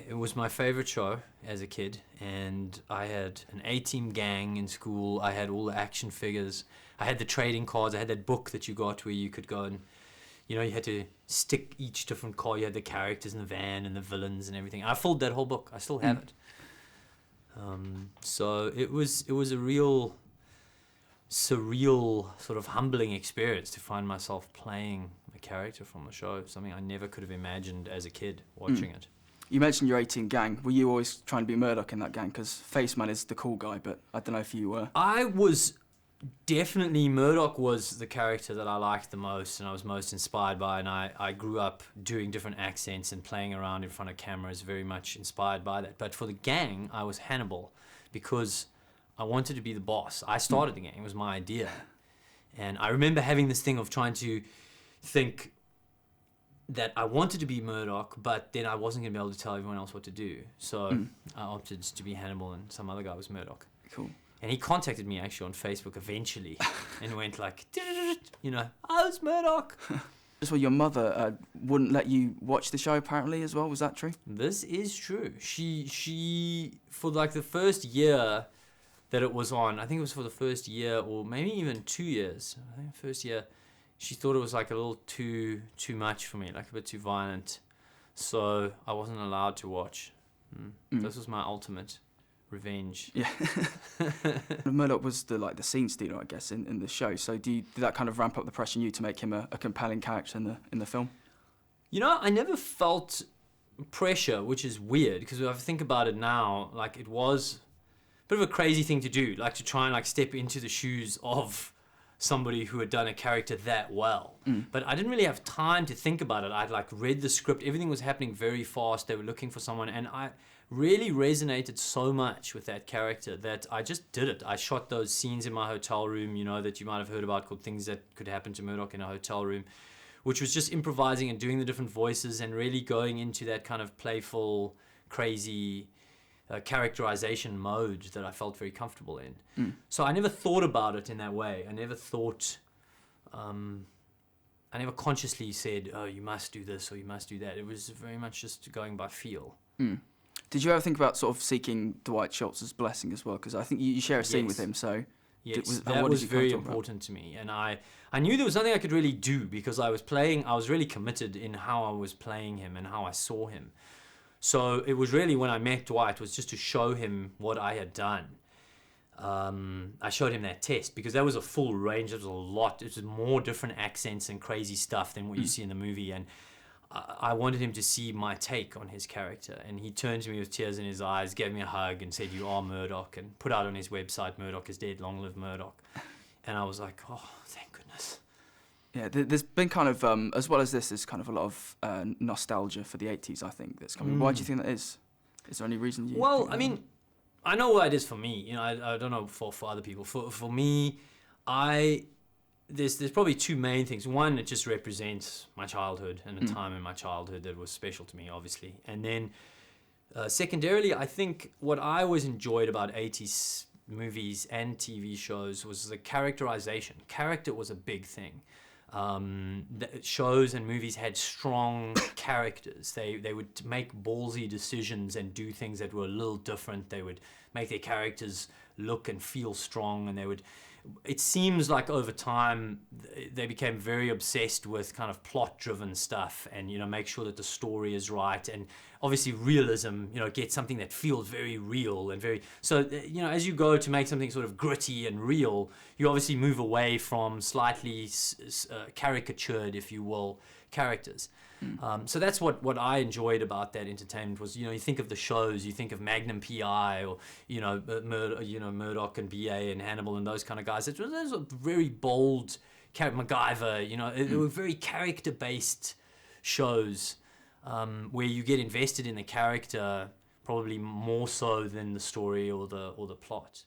It was my favorite show as a kid, and I had an A-team gang in school. I had all the action figures. I had the trading cards. I had that book that you got where you could go and, you had to stick each different car. You had the characters in the van and the villains and everything. I filled that whole book. I still have it. So it was a real surreal, sort of humbling experience to find myself playing a character from the show, something I never could have imagined as a kid watching it. You mentioned your 18 gang. Were you always trying to be Murdock in that gang? Because Faceman is the cool guy, but I don't know if you were. I was definitely, Murdock was the character that I liked the most and I was most inspired by, and I grew up doing different accents and playing around in front of cameras, very much inspired by that. But for the gang, I was Hannibal because I wanted to be the boss. I started the gang, it was my idea. And I remember having this thing of trying to think that I wanted to be Murdock, but then I wasn't going to be able to tell everyone else what to do. So I opted to be Hannibal and some other guy was Murdock. Cool. And he contacted me actually on Facebook eventually and went like, I was Murdock. Just well, your mother wouldn't let you watch the show apparently as well. Was that true? This is true. She for like the first year that it was on, I think it was for the first year or maybe even 2 years. I think the first year, she thought it was like a little too much for me, like a bit too violent. So I wasn't allowed to watch. This was my ultimate revenge. Yeah. Murdock was the scene stealer, I guess, in the show. So did that kind of ramp up the pressure on you to make him a compelling character in the film? I never felt pressure, which is weird because if I think about it now, like it was a bit of a crazy thing to do, like to try and like step into the shoes of somebody who had done a character that well. But I didn't really have time to think about it. I'd like read the script, everything was happening very fast, they were looking for someone, and I really resonated so much with that character that I just did it. I shot those scenes in my hotel room, that you might have heard about, called Things That Could Happen to Murdock in a Hotel Room, which was just improvising and doing the different voices and really going into that kind of playful, crazy characterization mode that I felt very comfortable in. So I never thought about it in that way. I never thought, I never consciously said, oh, you must do this or you must do that. It was very much just going by feel. Did you ever think about sort of seeking Dwight Schultz's blessing as well? Because I think you share a scene with him, so... Yes, that was very important to me. And I knew there was nothing I could really do because I was really committed in how I was playing him and how I saw him. So it was really, when I met Dwight, was just to show him what I had done. I showed him that test because that was a full range. It was a lot. It was more different accents and crazy stuff than what you see in the movie. And I wanted him to see my take on his character. And he turned to me with tears in his eyes, gave me a hug and said, "You are Murdock," and put out on his website, "Murdock is dead, long live Murdock." And I was like, oh, thank goodness. Yeah, there's been kind of, as well as this, there's kind of a lot of nostalgia for the 80s, I think, that's coming. Why do you think that is? Is there any reason you... Well, I mean, I know why it is for me. I don't know for other people. For me, there's probably two main things. One, it just represents my childhood and a time in my childhood that was special to me, obviously. And then secondarily, I think what I always enjoyed about 80s movies and TV shows was the characterization. Character was a big thing. Shows and movies had strong characters. They would make ballsy decisions and do things that were a little different. They would make their characters look and feel strong, and it seems like over time they became very obsessed with kind of plot-driven stuff and make sure that the story is right, and obviously realism, get something that feels very real and very, so as you go to make something sort of gritty and real, you obviously move away from slightly caricatured, if you will, characters. So that's what I enjoyed about that entertainment was, you think of the shows, you think of Magnum PI or, Murdock and BA and Hannibal and those kind of guys. Those were very bold, MacGyver, they were very character-based shows where you get invested in the character probably more so than the story or the plot.